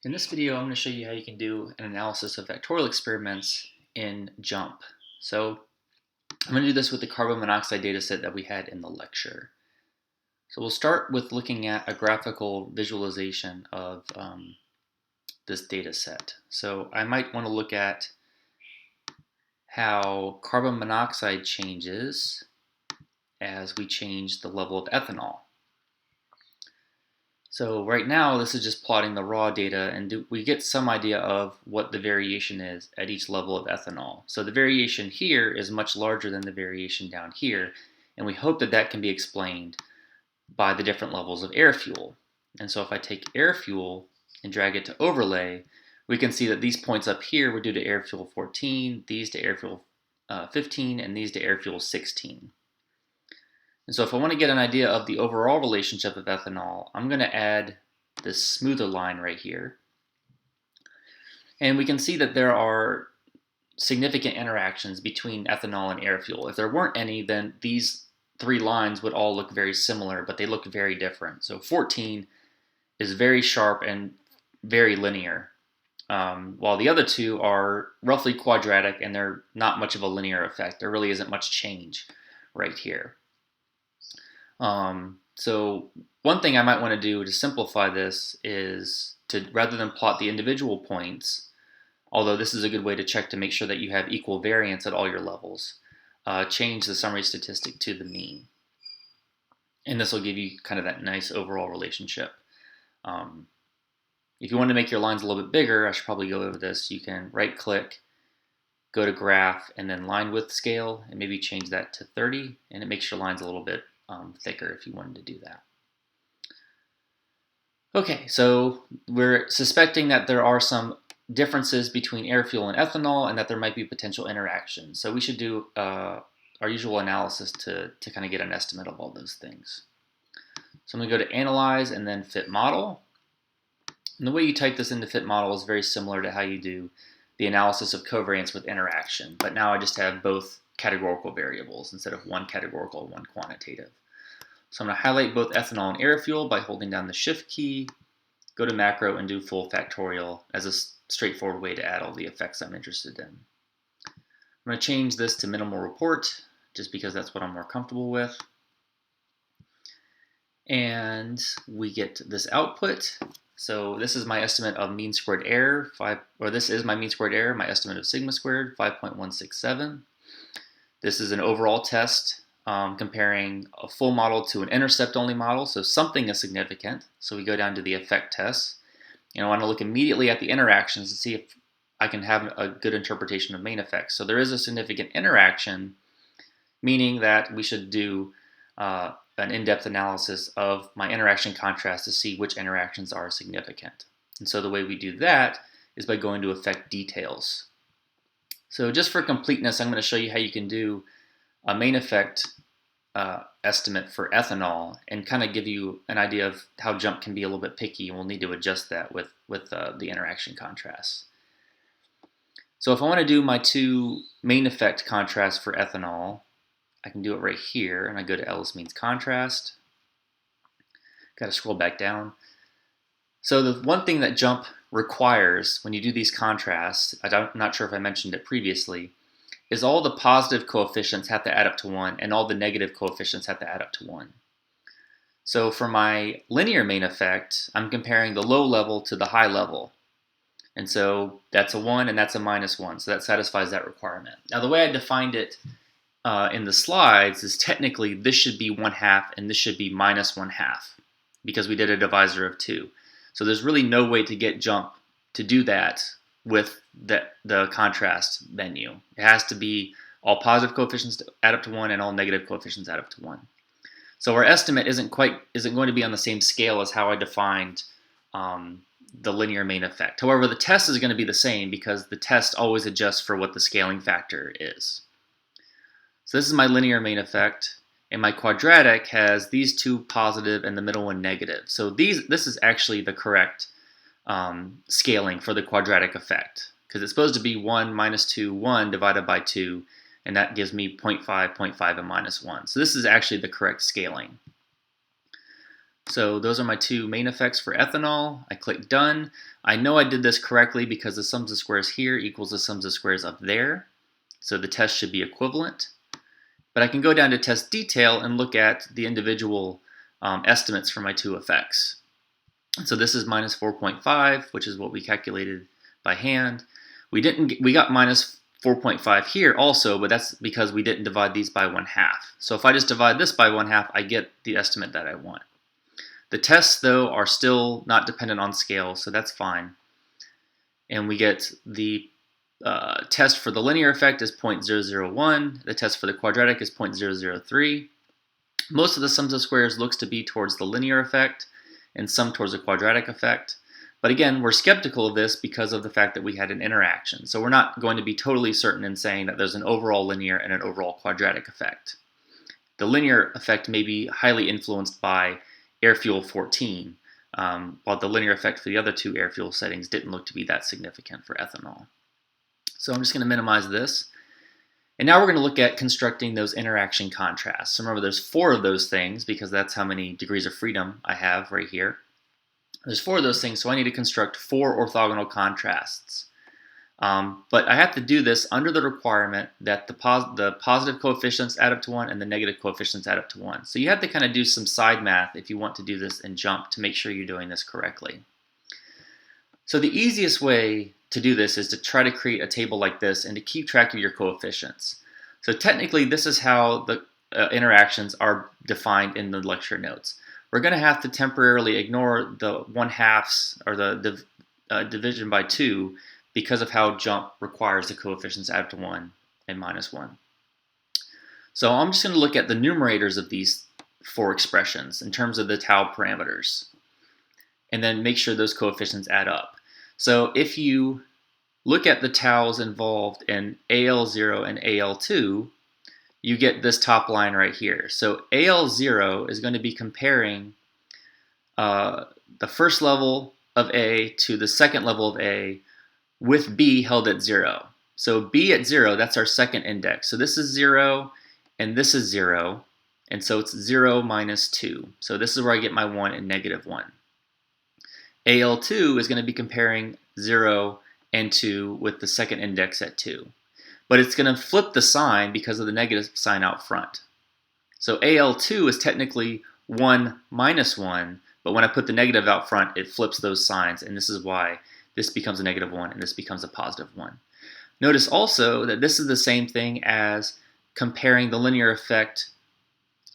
In this video, I'm going to show you how you can do an analysis of factorial experiments in JMP. So I'm going to do this with the carbon monoxide data set that we had in the lecture. So we'll start with looking at a graphical visualization of this data set. So I might want to look at how carbon monoxide changes as we change the level of ethanol. So right now, this is just plotting the raw data, and we get some idea of what the variation is at each level of ethanol. So the variation here is much larger than the variation down here, and we hope that that can be explained by the different levels of air fuel. And so if I take air fuel and drag it to overlay, we can see that these points up here were due to air fuel 14, these to air fuel 15, and these to air fuel 16. And so if I want to get an idea of the overall relationship of ethanol, I'm going to add this smoother line right here. And we can see that there are significant interactions between ethanol and air fuel. If there weren't any, then these three lines would all look very similar, but they look very different. So 14 is very sharp and very linear, while the other two are roughly quadratic and they're not much of a linear effect. There really isn't much change right here. So one thing I might want to do to simplify this is to, rather than plot the individual points, although this is a good way to check to make sure that you have equal variance at all your levels, change the summary statistic to the mean. And this will give you kind of that nice overall relationship. If you want to make your lines a little bit bigger, I should probably go over this. You can right click, go to graph, and then line width scale, and maybe change that to 30, and it makes your lines a little bit thicker if you wanted to do that. Okay, so we're suspecting that there are some differences between air fuel and ethanol and that there might be potential interactions. So we should do our usual analysis to kind of get an estimate of all those things. So I'm going to go to Analyze and then Fit Model. And the way you type this into Fit Model is very similar to how you do the analysis of covariance with interaction, but now I just have both categorical variables instead of one categorical and one quantitative. So I'm going to highlight both ethanol and air fuel by holding down the Shift key, go to Macro, and do full factorial as a straightforward way to add all the effects I'm interested in. I'm going to change this to minimal report just because that's what I'm more comfortable with. And we get this output. So this is my estimate of mean squared error, this is my mean squared error, my estimate of sigma squared, 5.167. This is an overall test comparing a full model to an intercept-only model, so something is significant. So we go down to the effect tests, and I want to look immediately at the interactions to see if I can have a good interpretation of main effects. So there is a significant interaction, meaning that we should do an in-depth analysis of my interaction contrast to see which interactions are significant. And so the way we do that is by going to effect details. So just for completeness, I'm going to show you how you can do a main effect estimate for ethanol and kind of give you an idea of how JMP can be a little bit picky, and we'll need to adjust that with the interaction contrasts. So if I want to do my two main effect contrasts for ethanol, I can do it right here, and I go to Ellis means contrast. Got to scroll back down. So the one thing that JMP requires when you do these contrasts, I'm not sure if I mentioned it previously, is all the positive coefficients have to add up to 1 and all the negative coefficients have to add up to 1. So for my linear main effect, I'm comparing the low level to the high level. And so that's a 1 and that's a -1, so that satisfies that requirement. Now the way I defined it in the slides is technically this should be 1/2 and this should be -1/2 because we did a divisor of 2. So there's really no way to get JMP to do that with the contrast menu. It has to be all positive coefficients to add up to 1 and all negative coefficients add up to 1. So our estimate isn't going to be on the same scale as how I defined the linear main effect. However, the test is going to be the same because the test always adjusts for what the scaling factor is. So this is my linear main effect, and my quadratic has these two positive and the middle one negative. So this is actually the correct scaling for the quadratic effect, because it's supposed to be 1 minus 2, 1 divided by 2, and that gives me 0.5, 0.5, and -1. So this is actually the correct scaling. So those are my two main effects for ethanol. I click done. I know I did this correctly because the sums of squares here equals the sums of squares up there. So the test should be equivalent. But I can go down to test detail and look at the individual estimates for my two effects. So this is minus 4.5, which is what we calculated by hand. We got minus 4.5 here also, but that's because we didn't divide these by 1/2. So if I just divide this by 1/2, I get the estimate that I want. The tests, though, are still not dependent on scale, so that's fine. And we get the test for the linear effect is 0.001. The test for the quadratic is 0.003. Most of the sums of squares looks to be towards the linear effect and some towards the quadratic effect. But again, we're skeptical of this because of the fact that we had an interaction. So we're not going to be totally certain in saying that there's an overall linear and an overall quadratic effect. The linear effect may be highly influenced by air fuel 14, while the linear effect for the other two air fuel settings didn't look to be that significant for ethanol. So I'm just going to minimize this. And now we're going to look at constructing those interaction contrasts. So remember, there's 4 of those things because that's how many degrees of freedom I have right here. There's 4 of those things, so I need to construct 4 orthogonal contrasts. But I have to do this under the requirement that the positive coefficients add up to 1 and the negative coefficients add up to 1. So you have to kind of do some side math if you want to do this in JMP to make sure you're doing this correctly. So the easiest way to do this is to try to create a table like this and to keep track of your coefficients. So technically, this is how the interactions are defined in the lecture notes. We're going to have to temporarily ignore the 1/2 or the division by 2 because of how JMP requires the coefficients add up to 1 and minus 1. So I'm just going to look at the numerators of these 4 expressions in terms of the tau parameters, and then make sure those coefficients add up. So if you look at the taus involved in AL0 and AL2, you get this top line right here. So AL0 is going to be comparing the first level of A to the second level of A with B held at 0. So B at 0, that's our second index. So this is 0 and this is 0. And so it's 0 minus 2. So this is where I get my 1 and negative 1. AL2 is going to be comparing 0 and 2 with the second index at 2. But it's going to flip the sign because of the negative sign out front. So AL2 is technically 1 minus 1, but when I put the negative out front, it flips those signs, and this is why this becomes a negative 1 and this becomes a positive 1. Notice also that this is the same thing as comparing the linear effect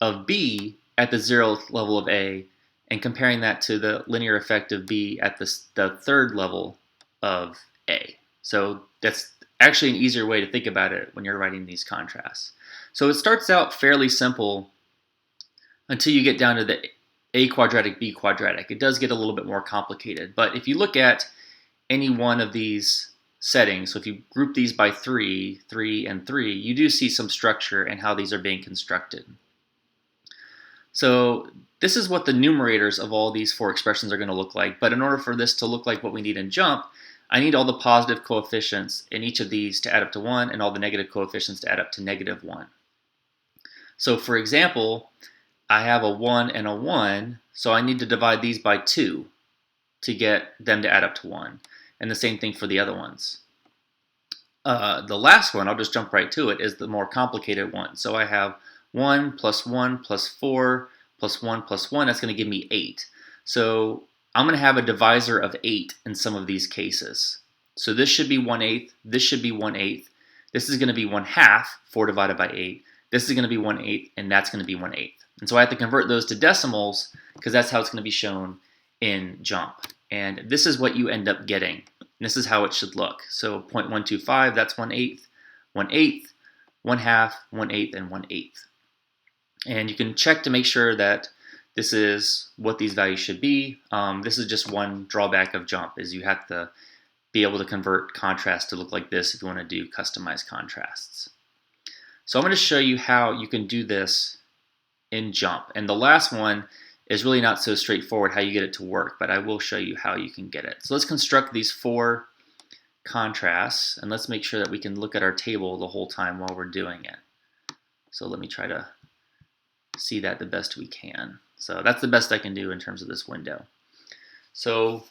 of B at the 0th level of A and comparing that to the linear effect of B at the third level of A. So that's actually an easier way to think about it when you're writing these contrasts. So it starts out fairly simple until you get down to the A quadratic, B quadratic. It does get a little bit more complicated, but if you look at any one of these settings, so if you group these by 3, 3, and 3, you do see some structure in how these are being constructed. So this is what the numerators of all these 4 expressions are going to look like, but in order for this to look like what we need in JMP, I need all the positive coefficients in each of these to add up to 1 and all the negative coefficients to add up to negative 1. So for example, I have a 1 and a 1, so I need to divide these by 2 to get them to add up to 1. And the same thing for the other ones. The last one, I'll just jump right to it, is the more complicated one. So I have 1 plus 1 plus 4 plus 1 plus 1, that's going to give me 8. So I'm going to have a divisor of 8 in some of these cases. So this should be 1/8, this should be 1/8, this is going to be 1/2, 4 divided by 8, this is going to be 1/8, and that's going to be 1/8. And so I have to convert those to decimals because that's how it's going to be shown in JMP. And this is what you end up getting. And this is how it should look. So 0.125, that's 1/8, 1/8, 1/2, 1/8, and 1/8. And you can check to make sure that this is what these values should be. This is just one drawback of JMP, is you have to be able to convert contrast to look like this if you want to do customized contrasts. So I'm going to show you how you can do this in JMP. And the last one is really not so straightforward how you get it to work, but I will show you how you can get it. So let's construct these 4 contrasts, and let's make sure that we can look at our table the whole time while we're doing it. So let me try to see that the best we can. So that's the best I can do in terms of this window. So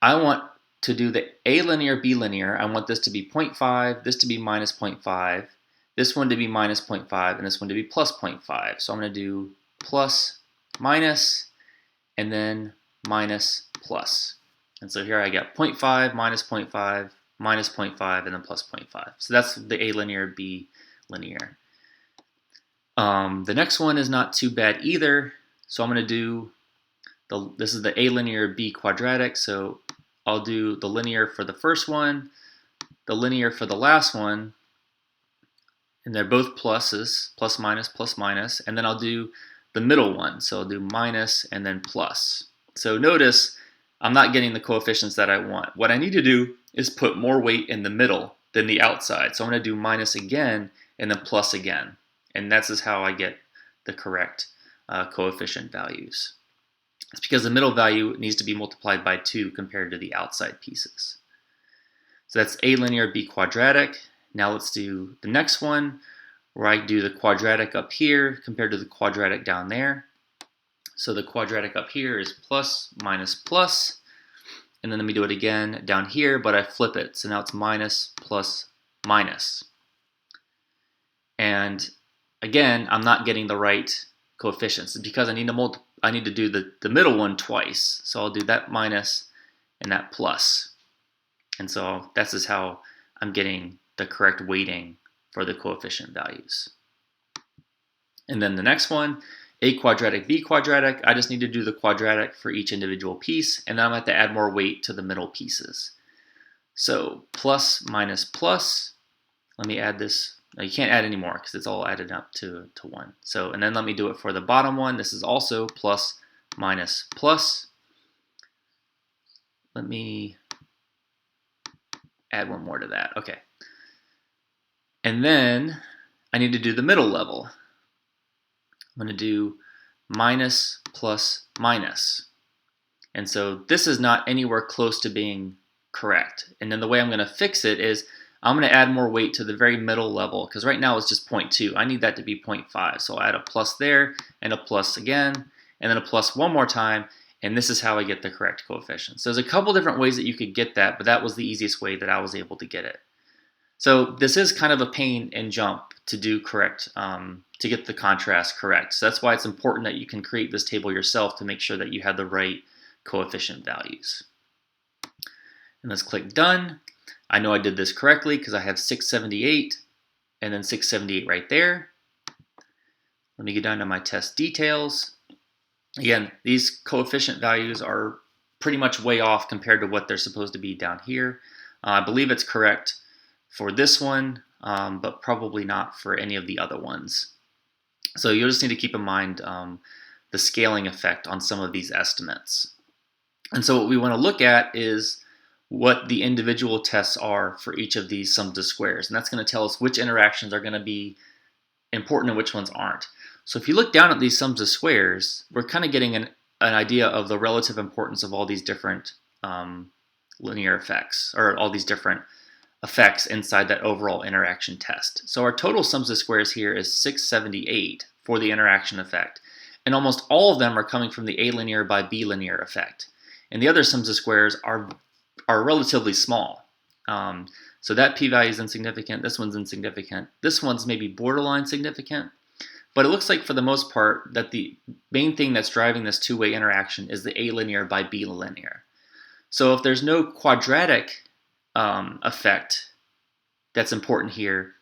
I want to do the A linear, B linear. I want this to be 0.5, this to be minus 0.5, this one to be minus 0.5, and this one to be plus 0.5. So I'm going to do plus, minus, and then minus, plus. And so here I get 0.5, minus 0.5, minus 0.5, and then plus 0.5. So that's the A linear, B linear. The next one is not too bad either. So I'm going to do, this is the A linear, B quadratic. So I'll do the linear for the first one, the linear for the last one, and they're both pluses, plus minus, and then I'll do the middle one. So I'll do minus and then plus. So notice I'm not getting the coefficients that I want. What I need to do is put more weight in the middle than the outside. So I'm going to do minus again and then plus again. And that's just how I get the correct coefficient values. It's because the middle value needs to be multiplied by 2 compared to the outside pieces. So that's A linear, B quadratic. Now let's do the next one where I do the quadratic up here compared to the quadratic down there. So the quadratic up here is plus, minus, plus. And then let me do it again down here, but I flip it. So now it's minus, plus, minus. And again, I'm not getting the right coefficients. It's because I need to do the middle one twice. So I'll do that minus and that plus. And so that's just how I'm getting the correct weighting for the coefficient values. And then the next one, A quadratic, B quadratic, I just need to do the quadratic for each individual piece, and then I'm going to have to add more weight to the middle pieces. So plus, minus, plus, let me add this. Now you can't add any more because it's all added up to 1. So, and then let me do it for the bottom one. This is also plus, minus, plus. Let me add one more to that. Okay. And then I need to do the middle level. I'm going to do minus, plus, minus. And so this is not anywhere close to being correct. And then the way I'm going to fix it is I'm going to add more weight to the very middle level because right now it's just 0.2. I need that to be 0.5. So I'll add a plus there and a plus again and then a plus one more time. And this is how I get the correct coefficient. So there's a couple different ways that you could get that, but that was the easiest way that I was able to get it. So this is kind of a pain in JMP to do correct, to get the contrast correct. So that's why it's important that you can create this table yourself to make sure that you have the right coefficient values. And let's click done. I know I did this correctly because I have 678 and then 678 right there. Let me get down to my test details. Again, these coefficient values are pretty much way off compared to what they're supposed to be down here. I believe it's correct for this one, but probably not for any of the other ones. So you'll just need to keep in mind the scaling effect on some of these estimates. And so what we want to look at is what the individual tests are for each of these sums of squares. And that's going to tell us which interactions are going to be important and which ones aren't. So if you look down at these sums of squares, we're kind of getting an idea of the relative importance of all these different linear effects, or all these different effects inside that overall interaction test. So our total sums of squares here is 678 for the interaction effect. And almost all of them are coming from the A linear by B linear effect. And the other sums of squares are relatively small. So that p-value is insignificant, this one's insignificant, this one's maybe borderline significant. But it looks like for the most part that the main thing that's driving this two-way interaction is the A linear by B linear. So if there's no quadratic effect that's important here,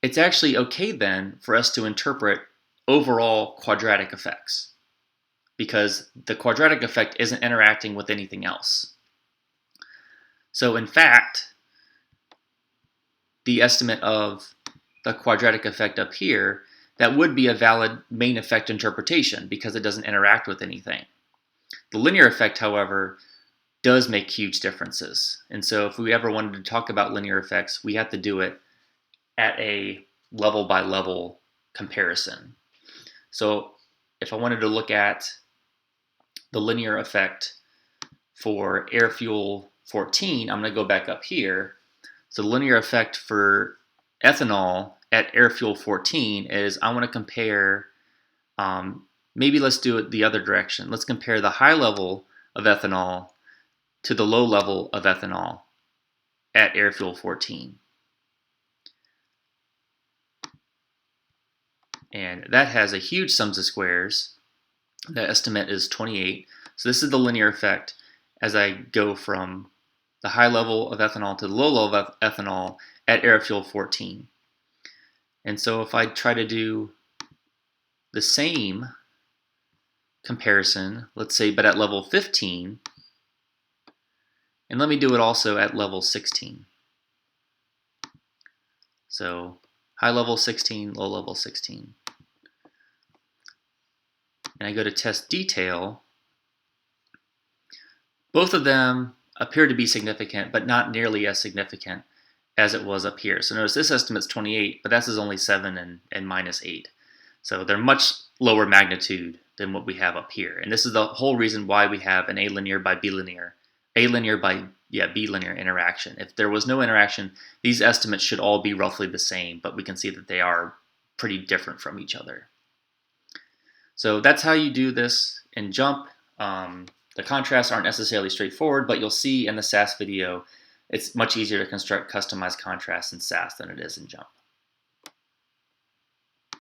it's actually okay then for us to interpret overall quadratic effects because the quadratic effect isn't interacting with anything else. So in fact, the estimate of the quadratic effect up here, that would be a valid main effect interpretation because it doesn't interact with anything. The linear effect, however, does make huge differences. And so if we ever wanted to talk about linear effects, we have to do it at a level by level comparison. So if I wanted to look at the linear effect for air fuel 14, I'm going to go back up here. So the linear effect for ethanol at air fuel 14 is I want to compare maybe let's do it the other direction. Let's compare the high level of ethanol to the low level of ethanol at air fuel 14. And that has a huge sums of squares. The estimate is 28. So this is the linear effect as I go from the high level of ethanol to the low level of ethanol at air fuel 14. And so if I try to do the same comparison, let's say, but at level 15, and let me do it also at level 16. So high level 16, low level 16. And I go to test detail. Both of them appear to be significant, but not nearly as significant as it was up here. So notice this estimate's 28, but that's only 7 and minus 8. So they're much lower magnitude than what we have up here. And this is the whole reason why we have an A linear by B linear interaction. If there was no interaction, these estimates should all be roughly the same, but we can see that they are pretty different from each other. So that's how you do this in JMP. The contrasts aren't necessarily straightforward, but you'll see in the SAS video, it's much easier to construct customized contrasts in SAS than it is in JMP.